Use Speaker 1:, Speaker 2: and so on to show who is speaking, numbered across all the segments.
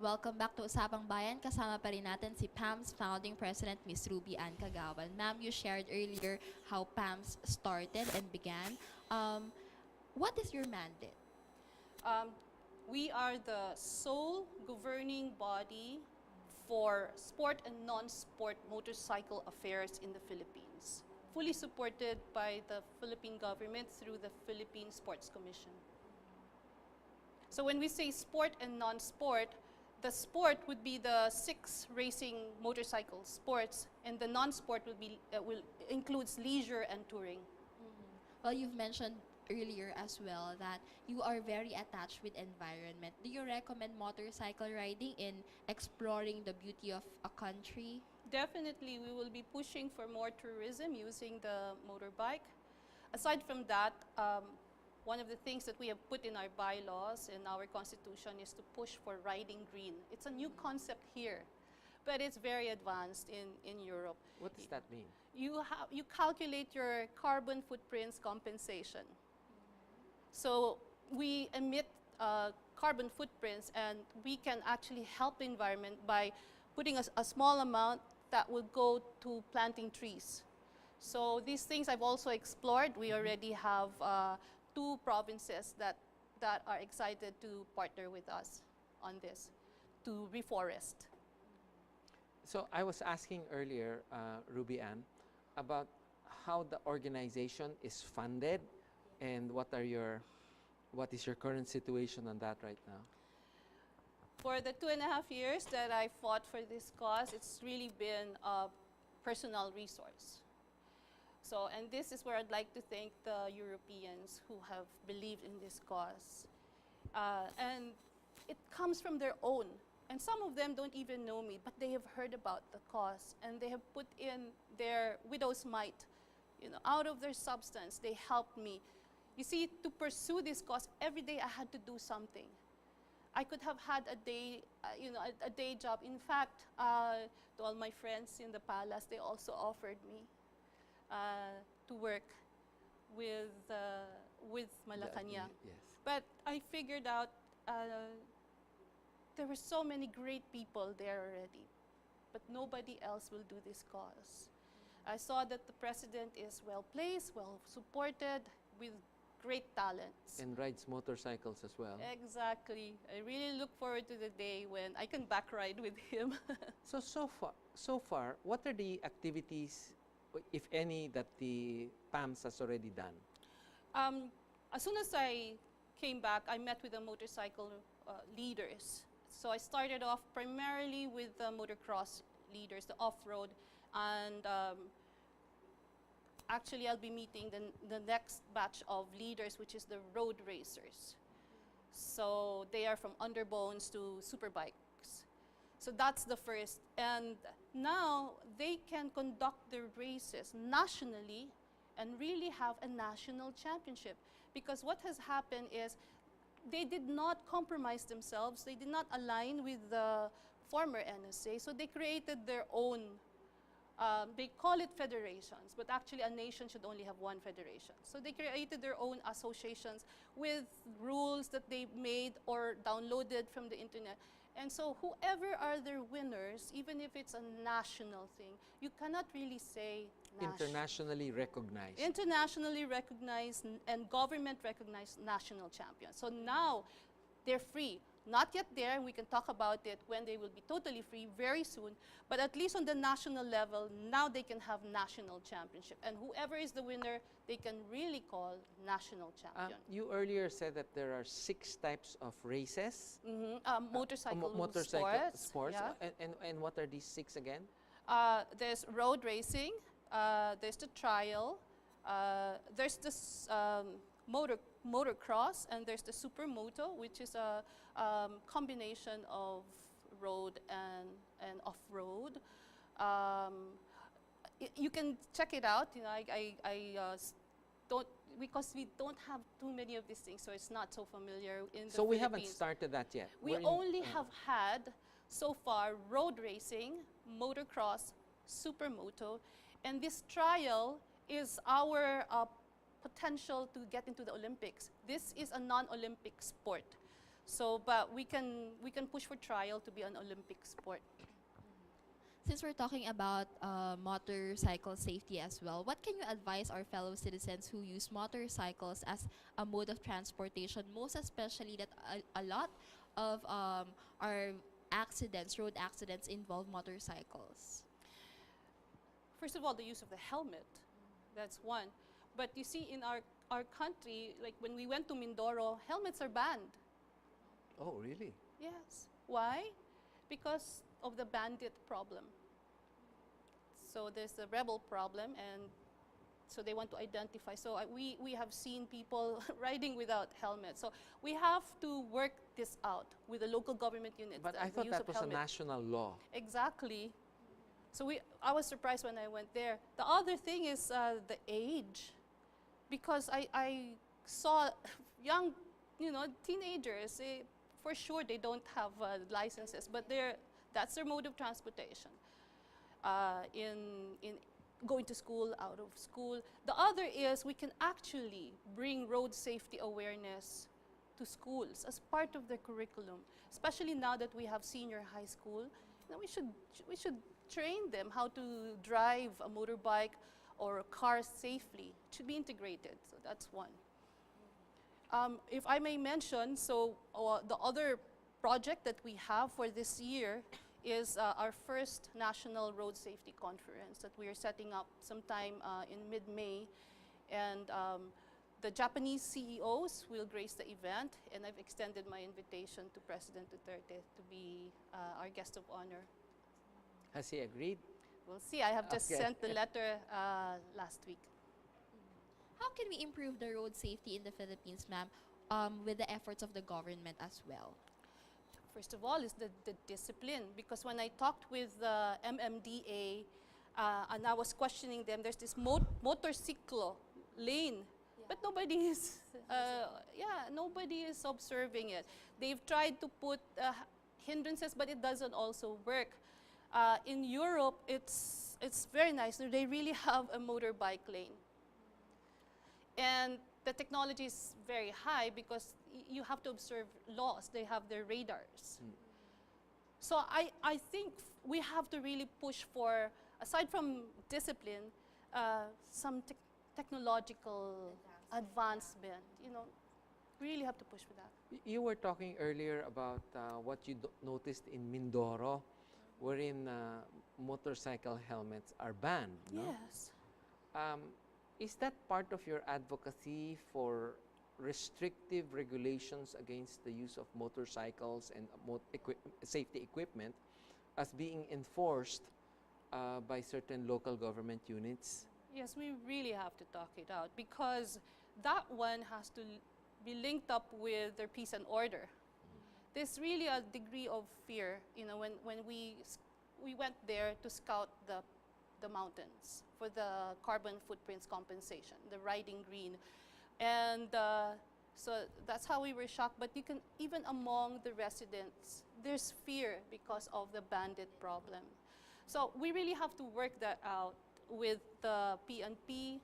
Speaker 1: Welcome back to Usapang Bayan. Kasama pa rin natin si PAMSS Founding President Ms. Ruby Ann Kagaoan. Ma'am, you shared earlier how PAMSS started and began. What is your mandate?
Speaker 2: We are the sole governing body for sport and non-sport motorcycle affairs in the Philippines, fully supported by the Philippine government through the Philippine Sports Commission. So when we say sport and non-sport, the sport would be the 6 racing motorcycle sports, and the non-sport will includes leisure and touring.
Speaker 1: Well, you've mentioned earlier as well that you are very attached with environment. Do you recommend motorcycle riding in exploring the beauty of a country?
Speaker 2: Definitely, we will be pushing for more tourism using the motorbike. Aside from that, one of the things that we have put in our bylaws and our constitution is to push for riding green. It's a new concept here, but it's very advanced in Europe.
Speaker 3: What does that mean?
Speaker 2: You calculate your carbon footprints compensation. So we emit carbon footprints, and we can actually help the environment by putting a small amount that will go to planting trees. So these things I've also explored. We already have 2 provinces that are excited to partner with us on this, to reforest.
Speaker 3: So I was asking earlier, Ruby Ann, about how the organization is funded and what is your current situation on that right now?
Speaker 2: For the 2.5 years that I fought for this cause, it's really been a personal resource. So, and this is where I'd like to thank the Europeans who have believed in this cause. And it comes from their own. And some of them don't even know me, but they have heard about the cause, and they have put in their widow's mite. Out of their substance, they helped me. You see, to pursue this cause, every day I had to do something. I could have had a day job. In fact, to all my friends in the palace, they also offered me to work with Malacanang.
Speaker 3: Yes.
Speaker 2: But I figured out there were so many great people there already, but nobody else will do this cause. I saw that the president is well placed, well supported, with great talents.
Speaker 3: And rides motorcycles as well.
Speaker 2: Exactly. I really look forward to the day when I can back ride with him.
Speaker 3: So far, what are the activities, if any, that the PAMSS has already done?
Speaker 2: As soon as I came back, I met with the motorcycle leaders. So I started off primarily with the motocross leaders, the off-road, and actually I'll be meeting the next batch of leaders, which is the road racers. So they are from underbones to superbikes. So that's the first. And now they can conduct their races nationally and really have a national championship. Because what has happened is they did not compromise themselves. They did not align with the former NSA. So they created their own, they call it federations, but actually a nation should only have one federation. So they created their own associations with rules that they made or downloaded from the internet. And so whoever are their winners, even if it's a national thing, you cannot really say
Speaker 3: internationally recognized.
Speaker 2: Internationally recognized and government recognized national champions. So now they're free. Not yet there, we can talk about it when they will be totally free very soon, but at least on the national level, now they can have national championship. And whoever is the winner, they can really call national champion.
Speaker 3: You earlier said that there are 6 types of races.
Speaker 2: Motorcycle
Speaker 3: sports.
Speaker 2: Yeah.
Speaker 3: And what are these 6 again?
Speaker 2: There's road racing, there's the trial, there's this motocross, and there's the supermoto, which is a combination of road and off-road. You can check it out. I don't, because we don't have too many of these things, so it's not so familiar in the
Speaker 3: So we
Speaker 2: Philippines.
Speaker 3: haven't started that yet.
Speaker 2: We only have had so far road racing, motocross, supermoto, and this trial is our potential to get into the Olympics. This is a non-Olympic sport. So, but we can push for trial to be an Olympic sport.
Speaker 1: Since we're talking about motorcycle safety as well, what can you advise our fellow citizens who use motorcycles as a mode of transportation, most especially that a lot of our accidents, road accidents, involve motorcycles?
Speaker 2: First of all, the use of the helmet. That's one. But you see, in our country, like when we went to Mindoro, helmets are banned.
Speaker 3: Oh, really?
Speaker 2: Yes. Why? Because of the bandit problem. So there's the rebel problem, and so they want to identify. So we have seen people riding without helmets. So we have to work this out with the local government units.
Speaker 3: But
Speaker 2: the
Speaker 3: I thought
Speaker 2: use
Speaker 3: that
Speaker 2: of
Speaker 3: was a
Speaker 2: helmet.
Speaker 3: national law.
Speaker 2: Exactly. So I was surprised when I went there. The other thing is the age, because I saw young, teenagers. For sure, they don't have licenses, but that's their mode of transportation. In going to school, out of school. The other is we can actually bring road safety awareness to schools as part of their curriculum, especially now that we have senior high school. We should train them how to drive a motorbike or a car safely. It should be integrated. So that's one. If I may mention, the other project that we have for this year is our first National Road Safety Conference that we are setting up sometime in mid-May. And the Japanese CEOs will grace the event, and I've extended my invitation to President Duterte to be our guest of honor.
Speaker 3: Has he agreed?
Speaker 2: We'll see. I have just
Speaker 3: Okay.
Speaker 2: sent the letter last week.
Speaker 1: How can we improve the road safety in the Philippines, ma'am, with the efforts of the government as well?
Speaker 2: First of all is the discipline, because when I talked with the MMDA and I was questioning them, there's this motorcycle lane, but nobody is, nobody is observing it. They've tried to put hindrances, but it doesn't also work. In Europe, it's very nice. They really have a motorbike lane. And the technology is very high because you have to observe laws. They have their radars. So I think we have to really push for, aside from discipline, some technological advancement. Really have to push for that.
Speaker 3: You were talking earlier about what you noticed in Mindoro, wherein motorcycle helmets are banned. No?
Speaker 2: Yes.
Speaker 3: Is that part of your advocacy for restrictive regulations against the use of motorcycles and safety equipment as being enforced by certain local government units?
Speaker 2: Yes, we really have to talk it out, because that one has to be linked up with their peace and order. There's really a degree of fear, when we went there to scout the mountains for the carbon footprints compensation, the riding green. And so that's how we were shocked. But even among the residents, there's fear because of the bandit problem. So we really have to work that out with the PNP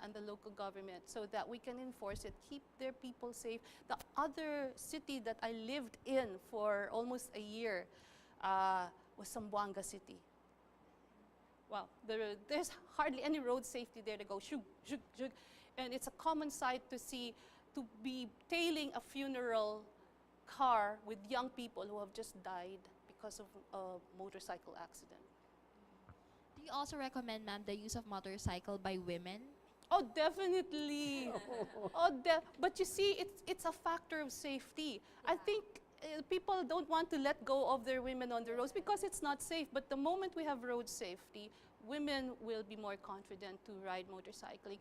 Speaker 2: and the local government so that we can enforce it, keep their people safe. The other city that I lived in for almost a year was Zamboanga City. Wow, there's hardly any road safety there to go, shug, shug, shug. And it's a common sight to be tailing a funeral car with young people who have just died because of a motorcycle accident.
Speaker 1: Do you also recommend, ma'am, the use of motorcycle by women?
Speaker 2: Oh, definitely. But you see, it's a factor of safety. I think people don't want to let go of their women on the roads because it's not safe. But the moment we have road safety, women will be more confident to ride motorcycling.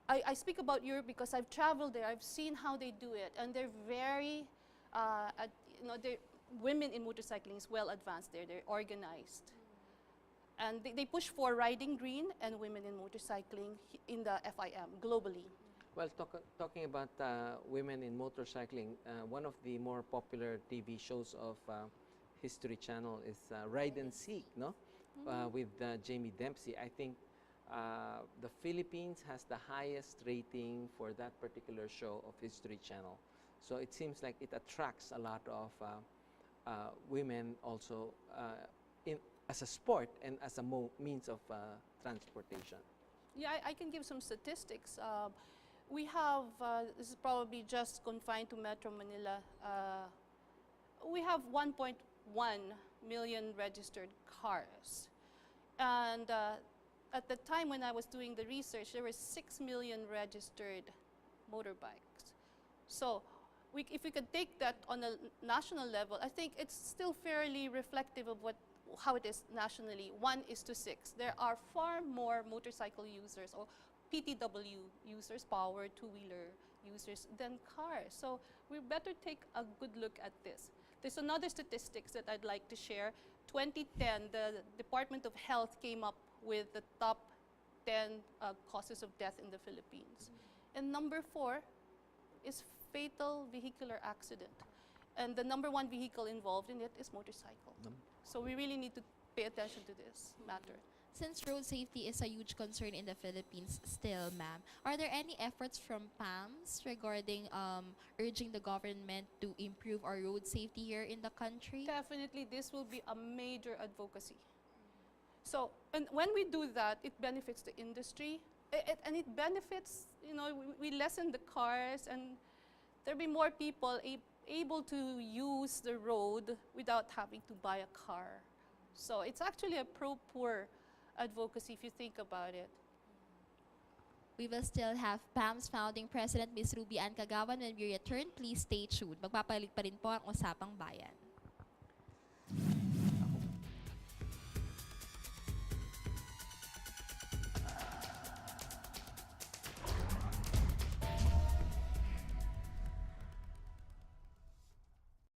Speaker 2: I speak about Europe because I've traveled there. I've seen how they do it, and they're very, women in motorcycling is well advanced there. They're organized. And they push for riding green and women in motorcycling in the FIM globally.
Speaker 3: Well, talking about women in motorcycling, one of the more popular TV shows of History Channel is Ride and Seek, no? With Jamie Dempsey. I think the Philippines has the highest rating for that particular show of History Channel. So it seems like it attracts a lot of women also as a sport and as a means of transportation.
Speaker 2: Yeah, I can give some statistics. We have, this is probably just confined to Metro Manila, we have 1.1 million registered cars. And at the time when I was doing the research, there were 6 million registered motorbikes. So if we could take that on a national level, I think it's still fairly reflective of how it is nationally, 1:6. There are far more motorcycle users or PTW users, power two-wheeler users, than cars. So we better take a good look at this. There's another statistics that I'd like to share. 2010, the Department of Health came up with the top 10 causes of death in the Philippines. And number 4 is fatal vehicular accident. And the number 1 vehicle involved in it is motorcycle. So we really need to pay attention to this matter.
Speaker 1: Since road safety is a huge concern in the Philippines still, ma'am, are there any efforts from PAMSS regarding urging the government to improve our road safety here in the country?
Speaker 2: Definitely, this will be a major advocacy. So, and when we do that, it benefits the industry, and it benefits, we lessen the cars, and there'll be more people able to use the road without having to buy a car. So it's actually a pro-poor advocacy if you think about it.
Speaker 1: We will still have PAMSS founding president Ms. Ruby Ann Kagaoan when we return. Please stay tuned. Magpapalit pa rin po ang Usapang Bayan.